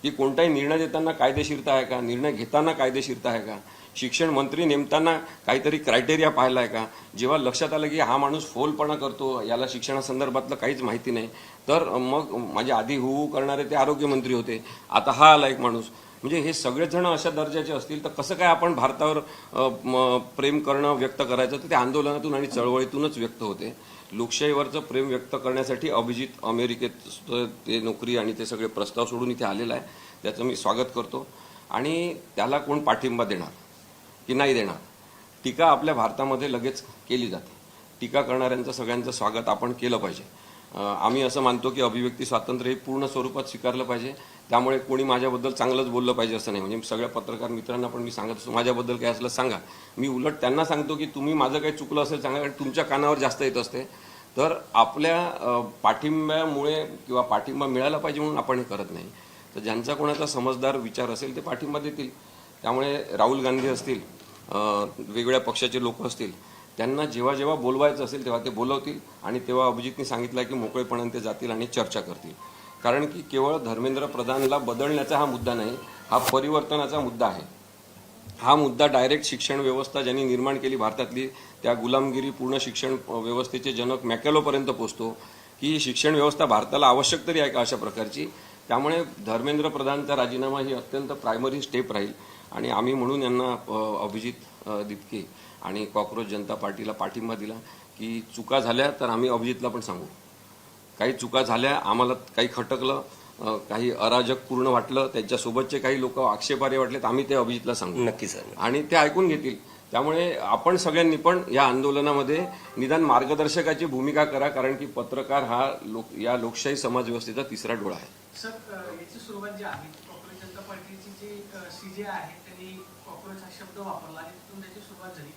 की कोणताही निर्णय देताना कायदेशीरता आहे का, निर्णय घेताना कायदेशीरता आहे का, शिक्षण मंत्री नेमताना काहीतरी क्रायटेरिया पाहिला आहे का. जेव्हा लक्षात आलं की हा माणूस फोलपणा करतो, याला शिक्षणासंदर्भातलं काहीच माहिती नाही, तर मग माझ्या आधी हू करणारे ते आरोग्यमंत्री होते, आता हा आला एक माणूस. म्हणजे हे सगळेच जण अशा दर्जाचे असतील तर कसं काय आपण भारतावर प्रेम करणं व्यक्त करायचं, तर ते आंदोलनातून आणि चळवळीतूनच व्यक्त होते. लोकशाहीवरचं प्रेम व्यक्त करण्यासाठी अभिजित अमेरिकेत ते नोकरी आणि ते सगळे प्रस्ताव सोडून इथे आलेला आहे, त्याचं मी स्वागत करतो. आणि त्याला कोण पाठिंबा देणार की नाही देणार, टीका आपल्या भारतामध्ये लगेच केली जाते. टीका करणाऱ्यांचं सगळ्यांचं स्वागत आपण केलं पाहिजे. आम्ही असं मानतो की अभिव्यक्ती स्वातंत्र्य हे पूर्ण स्वरूपात स्वीकारलं पाहिजे. त्यामुळे कोणी माझ्याबद्दल चांगलंच बोललं पाहिजे असं नाही. म्हणजे सगळ्या पत्रकार मित्रांना पण मी सांगत असतो, माझ्याबद्दल काय असलं सांगा. मी उलट त्यांना सांगतो की तुम्ही माझं काही चुकलं असेल सांगा, कारण तुमच्या कानावर जास्त येत असते. तर आपल्या पाठिंब्यामुळे किंवा पाठिंबा मिळाला पाहिजे म्हणून आपण हे करत नाही. तर ज्यांचा कोणाचा समजदार विचार असेल ते पाठिंबा देतील. त्यामुळे राहुल गांधी असतील, वेगवेगळ्या पक्षाचे लोक असतील, त्यांना जेव्हा जेव्हा बोलवायचं असेल तेव्हा ते बोलवतील आणि तेव्हा अभिजितने सांगितलं की मोकळेपणाने ते जातील आणि चर्चा करतील. कारण की केवळ धर्मेंद्र प्रधानला बदलण्याचा हा मुद्दा नाही, हा परिवर्तनाचा मुद्दा आहे. हा मुद्दा डायरेक्ट शिक्षण व्यवस्था ज्यांनी निर्माण केली भारतातली, त्या गुलामगिरी पूर्ण शिक्षण व्यवस्थेचे जनक मॅकॅलोपर्यंत पोहोचतो की शिक्षण व्यवस्था भारताला आवश्यक तरी आहे का अशा प्रकारची. त्यामुळे धर्मेंद्र प्रधानचा राजीनामा ही अत्यंत प्रायमरी स्टेप राहील आणि आम्ही म्हणून यांना अभिजित दिपके आणि कॉक्रोच जनता पार्टीला पाठिंबा दिला की चुका झाल्या तर आम्ही अभिजितला पण सांगू. काही चुका झाल्या, आम्हाला काही खटकलं, काही अराजकपूर्ण वाटलं, त्यांच्यासोबतचे काही लोक आक्षेपार्ह वाटले, तर आम्ही ते अभिजितला सांगू. नक्की सर. आणि ते ऐकून घेतील. त्यामुळे आपण सगळ्यांनी पण या आंदोलनामध्ये निदान मार्गदर्शकाची भूमिका करा, कारण की पत्रकार हा या लोकशाही समाज व्यवस्थेचा तिसरा डोळा आहे. सर, याची सुरुवात जी आहे कॉक्रोच जनता पार्टीची जी सीजे आहे त्यांनी कॉक्रोच हा शब्द वापरला आणि तिथून त्याची सुरुवात झाली.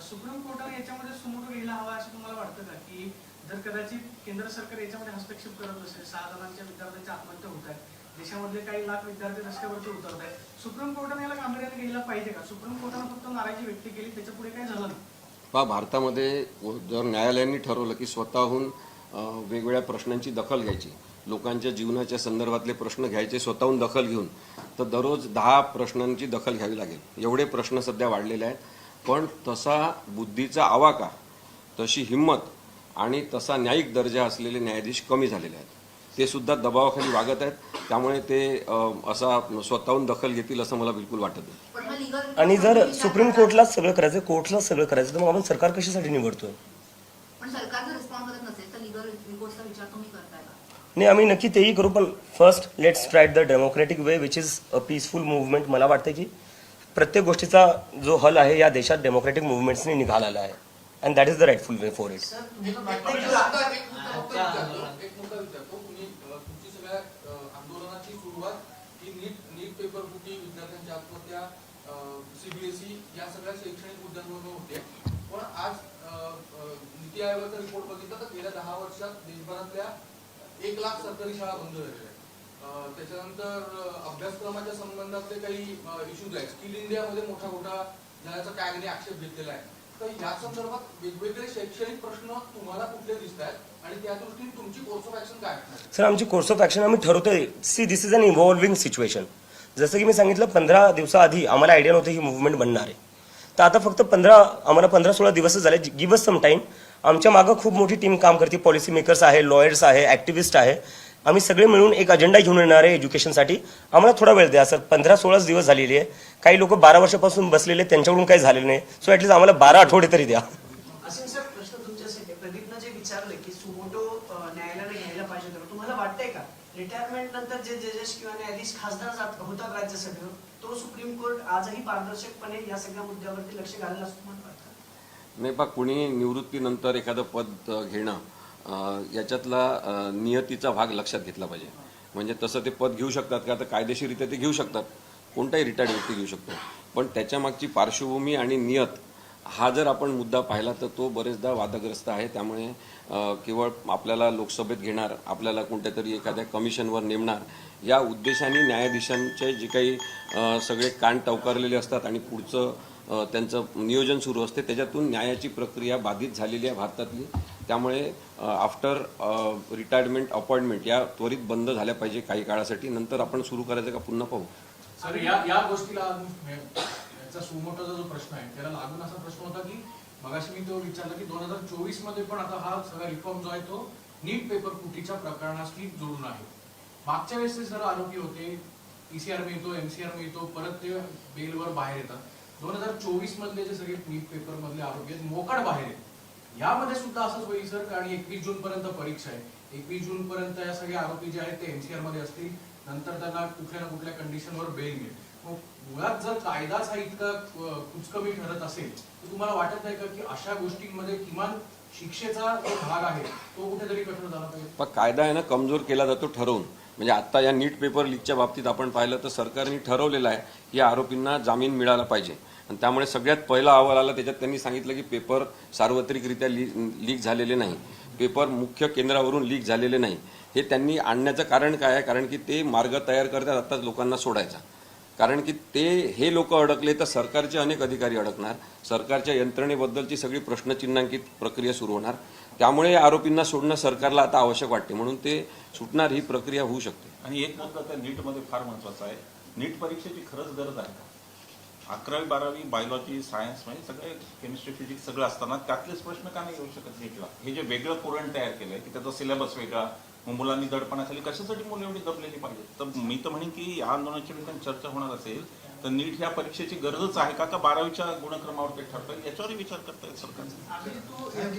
सुप्रीम कोर्टाने याच्यामध्ये सुमोटो घ्यायला हवा असं तुम्हाला वाटतं का, की जर कदाचित केंद्र सरकार याच्यामध्ये हस्तक्षेप करत असेल, 6 जणांच्या विद्यार्थ्यांची आत्महत्या होत आहे, देशामधले काही लाख विद्यार्थी रस्त्यावरती उतरत आहेत, सुप्रीम कोर्टाने याला गांभीर्याने घ्यायला पाहिजे का? सुप्रीम कोर्टाने फक्त नाराजी व्यक्त केली, त्याच्या पुढे काय झालं नाही. भारतामध्ये जर न्यायालयांनी ठरवलं की स्वतःहून वेगवेगळ्या प्रश्नांची दखल घ्यायची, लोकांच्या जीवनाच्या संदर्भातले प्रश्न घ्यायचे, स्वतःहून दखल घेऊन, तर दररोज 10 प्रश्नांची दखल घ्यावी लागेल. एवढे प्रश्न सध्या वाढलेले आहेत. पण तसा बुद्धीचा आवाका, तशी हिंमत आणि तसा न्यायिक दर्जा असलेले न्यायाधीश कमी झालेले आहेत. ते सुद्धा दबावाखाली वागत आहेत. त्यामुळे ते असा स्वतःहून दखल घेतील असं मला बिलकुल वाटत नाही. आणि जर सुप्रीम कोर्टलाच सगळं करायचं, कोर्टलाच सगळं करायचं, तर मग आपण सरकार कशासाठी निवडतोय? पण सरकार जर रिस्पॉन्ड करत नसेल तर लीगल रिकोर्सचा विचार तुम्ही करताय का? नाही, आम्ही नक्की तेही करू. पण first let's try the democratic way which is a peaceful movement. मला वाटतं की प्रत्येक गोष्टीचा जो हल आहे या देशात डेमोक्रेटिक मुवमेंट्सनी निघालेला आहे and that is the rightful way for it. तुमची सगळ्या आंदोलनाची सुरुवात ही नीट पेपर फुटी, विद्यार्थ्यांची आत्महत्या, सीबीएसई या सगळ्या शैक्षणिक मुद्द्यांवरून होते. पण आज नीती आयोगाचा रिपोर्ट बघितला तर गेल्या 10 वर्षात देशभरातल्या 1 लाख सरकारी शाळा बंद झालेल्या आहेत. त्याच्यानंतर अभ्यासक्रमाच्या संबंधातले काही इश्यूज आहेत. स्किल इंडियामध्ये मोठा झाल्याचा कॅगने आक्षेप घेतलेला आहे. तर या संदर्भात वेगवेगळे शैक्षणिक प्रश्न तुम्हाला कुठले दिसत आहेत आणि त्या दृष्टीने तुमची कोर्स ऑफ ऍक्शन काय आहे? सर, आमची कोर्स ऑफ ऍक्शन आम्ही ठरवतोय. See, this is an evolving situation. जसं की मी सांगितलं, 15 दिवसाआधी आम्हाला आयडिया नव्हतं ही मुवमेंट बनणार आहे. तर आता फक्त आम्हाला 15-16 दिवसच झाले. Give us some time. आमच्या मागं खूप मोठी टीम काम करते. पॉलिसी मेकर्स आहे, लॉयर्स आहे, ॲक्टिव्हिस्ट आहे. आम्ही सगळे मिळून एक अजेंडा घेऊन येणार आहे एज्युकेशनसाठी. आम्हाला थोडा वेळ द्या सर. 15-16 दिवस झालेले आहे. काही लोक 12 वर्षापासून बसलेले, त्यांच्याकडून काही झालेलं नाही. सो ॲटलीस्ट आम्हाला 12 आठवडे तरी द्या. असेल सर, प्रश्न तुमच्यासाठी. प्रदीपनं जे विचारलं की सुमोटो न्यायालयाने घ्यायला पाहिजे, तर तुम्हाला वाटतंय का रिटायरमेंट नंतर जे जजेस किंवा न्यायाधीश खासदार होतात राज्यसभेवर, तो सुप्रीम कोर्ट आजही पारदर्शकपणे या सगळ्या मुद्द्यावरती लक्ष घालेल असं तुम्हाला वाटतं? नाही, कुणी निवृत्तीनंतर एखादं पद घेणं याच्यातला नियतीचा भाग लक्षात घेतला पाहिजे. म्हणजे तसं ते पद घेऊ शकतात का, तर कायदेशीररित्या ते घेऊ शकतात. कोणताही रिटायर्ड व्यक्ती घेऊ शकतो. पण त्याच्यामागची पार्श्वभूमी आणि नियत हा जर आपण मुद्दा पाहिला तर तो बरेचदा वादग्रस्त आहे. त्यामुळे केवळ आपल्याला लोकसभेत घेणार, आपल्याला कोणत्या तरी एखाद्या कमिशनवर नेमणार या उद्देशाने न्यायाधीशांचे जे काही सगळे कान टवकारलेले असतात आणि पुढचं त्यांचं नियोजन सुरू असते, त्याच्यातून न्यायाची प्रक्रिया बाधित झालेली आहे भारतातली. त्यामुळे आफ्टर रिटायरमेंट अपॉइंटमेंट या त्वरित बंद झाल्या पाहिजे काही काळासाठी. नंतर आपण सुरू करायचं का पुन्हा पाहू. सर, या गोष्टीला याचा सुमोटोचा जो प्रश्न आहे त्याला लागून असा प्रश्न होता की मगाशी मी तो विचारला की 2024 मध्ये पण आता हा सगळा रिफॉर्म जो आहे तो नीट पेपर फुटीच्या प्रकरणाशी जोडून आहे. मागच्या वेळेस जर आरोपी होते, पीसीआर मिळतो, एमसीआर मिळतो, परत ते बेलवर बाहेर येतात. 2024 मधले जे सगळे नीट पेपर मधले आरोपी आहेत मोकाट बाहेर आहेत. यामध्ये सुद्धा असंच होईल सर, कारण 21 जून पर्यंत परीक्षा आहे. 21 जून पर्यंत या सगळे आरोपी जे आहेत ते एमसीआर मध्ये असतील. नंतर त्यांना कुठल्या ना कुठल्या कंडिशनवर बेल मिळेल. मुळात जर कायदाच हा इतका कुचकमी ठरत असेल तर तुम्हाला वाटत नाही का की अशा गोष्टींमध्ये किमान शिक्षेचा जो भाग आहे तो कुठेतरी कठोर झाला पाहिजे. पण कायदा आहे ना कमजोर केला जातो ठरवून. म्हणजे आता या नीट पेपर लीकच्या बाबतीत आपण पाहिलं तर सरकारने ठरवलेलं आहे की या आरोपींना जामीन मिळाला पाहिजे आणि त्यामुळे सगळ्यात पहिला अहवाल आला त्याच्यात त्यांनी सांगितलं की पेपर सार्वत्रिकरित्या लीक झालेले नाही, पेपर मुख्य केंद्रावरून लीक झालेले नाही. हे त्यांनी आणण्याचं कारण काय आहे? कारण की ते मार्ग तयार करतात आत्ताच लोकांना सोडायचा. कारण की हे लोक अडकले तर सरकारचे अनेक अधिकारी अडकणार, सरकारच्या यंत्रणेबद्दलची सगळी प्रश्नचिन्हांकित प्रक्रिया सुरू होणार. त्यामुळे आरोपींना सोडणं सरकारला आता आवश्यक वाटते, म्हणून ते सुटणार ही प्रक्रिया होऊ शकते. आणि एक मुद्दा त्या नीटमध्ये फार महत्त्वाचा आहे. नीट परीक्षेची खरंच गरज आहे का? 11वी 12वी बायोलॉजी सायन्स म्हणजे सगळे केमिस्ट्री फिजिक्स सगळं असताना त्यातलेच प्रश्न का नाही येऊ शकत नीटला? हे जे वेगळं पुरण तयार केलंय की त्याचा सिलेबस वेगळा, मुलांनी दडपणाखाली कशासाठी मुलं एवढी दबलेली पाहिजे? तर मी तर म्हणेन की या आंदोलनाची ठिकाणी चर्चा होणार असेल तर नीट ह्या परीक्षेची गरजच आहे का 12वीच्या गुणक्रमावर ते ठरतं याच्यावरही विचार करता येईल सरकारचा.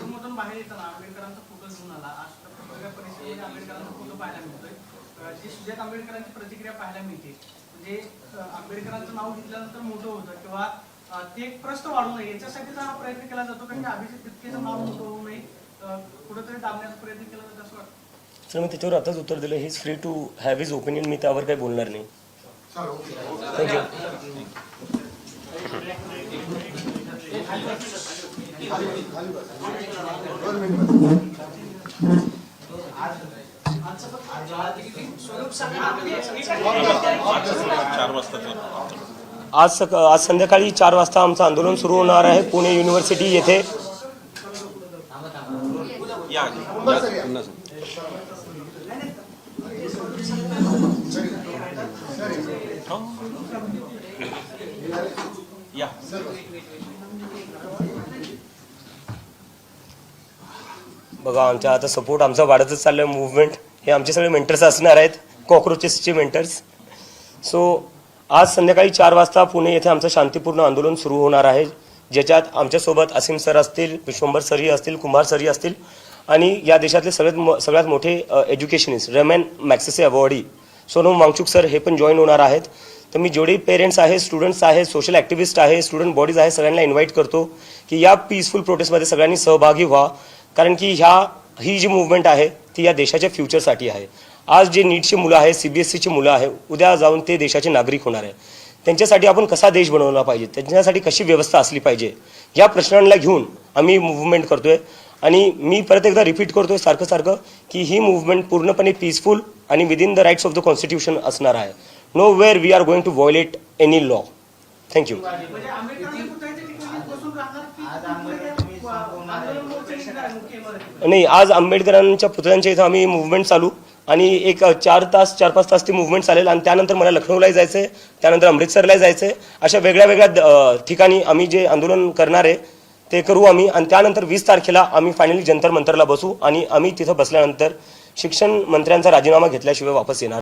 मधून बाहेर येताना आंबेडकरांचा फोटो घेऊन आला. आज पत्रकार परिषदेमध्ये आंबेडकरांचा फोटो पाहायला मिळतोय. जी सुजात आंबेडकरांची प्रतिक्रिया पाहायला मिळते म्हणजे आंबेडकरांचं नाव घेतल्यानंतर मोठं होतं किंवा ते एक प्रश्न वाढू नये याच्यासाठीचा हा प्रयत्न केला जातो. कारण की अभिजित तितकेचं नाव मोठं होऊ नये कुठेतरी दाबण्याचा प्रयत्न केला जातो असं वाटतं. सर मी त्याच्यावर आताच उत्तर दिलं. He is free to have his opinion. मी त्यावर काही बोलणार नाही. थँक्यू. स्वरूप सांगा. 4 वाजताचं आज संध्याकाळी 4 वाजता आमचं आंदोलन सुरू होणार आहे पुणे युनिव्हर्सिटी येथे. या पुन्हा सांग. या बघा आमच्या आता सपोर्ट आमचा वाढतच चाललं आहे. मुवमेंट हे आमचे सगळे मेंटर्स असणार आहेत, कॉक्रोचेसचे मेंटर्स. सो आज संध्याकाळी 4 वाजता पुणे येथे आमचं शांतीपूर्ण आंदोलन सुरू होणार आहे, ज्याच्यात आमच्यासोबत असीम सर असतील, विश्वंभर सरही असतील, कुमार सरही असतील आणि या देशातले सगळ्यात मोठे educationist Ramon Magsaysay awardee Sonam Wangchuk sir हे पण जॉईन होणार आहेत. तर मी जेवढे पेरेंट्स आहेत, स्टुडंट्स आहेत, सोशल ॲक्टिव्हिस्ट आहे, स्टुडंट बॉडीज आहे, सगळ्यांना इन्व्हाइट करतो की या पीसफुल प्रोटेस्टमध्ये सगळ्यांनी सहभागी व्हा. कारण की ही जी मुवमेंट आहे ती या देशाच्या फ्युचरसाठी आहे. आज जे नीटची मुलं आहे, CBSEची मुलं आहे, उद्या जाऊन ते देशाचे नागरिक होणार आहे. त्यांच्यासाठी आपण कसा देश बनवला पाहिजे, त्यांच्यासाठी कशी व्यवस्था असली पाहिजे, या प्रश्नांना घेऊन आम्ही मुवमेंट करतोय. आणि मी परत एकदा रिपीट करतोय सारखं की ही मुवमेंट पूर्णपणे पीसफुल आणि within the rights of the constitution असणार आहे. Nowhere we are going to violate any law. Thank you. म्हणजे आंबेडकरांच्या पुतळ्याच्या ठिकाणी बसून राहणार की आंदोलन मोर्चा निघणार मुख्य? नाही, आज आंबेडकरांच्या पुतळ्यांच्या इथं आम्ही मुवमेंट चालू आणि एक 4-5 तास ती मुवमेंट चालेल आणि त्यानंतर मला लखनौला जायचं आहे, त्यानंतर अमृतसरला जायचं आहे. अशा वेगळ्या ठिकाणी आम्ही जे आंदोलन करणार आहे ते करू आम्ही. आणि त्यानंतर 20 तारखेला आम्ही फायनली जंतर मंतरला बसू आणि आम्ही तिथं बसल्यानंतर शिक्षण मंत्र्यांचा राजीनामा घेतल्याशिवाय वापस येणार.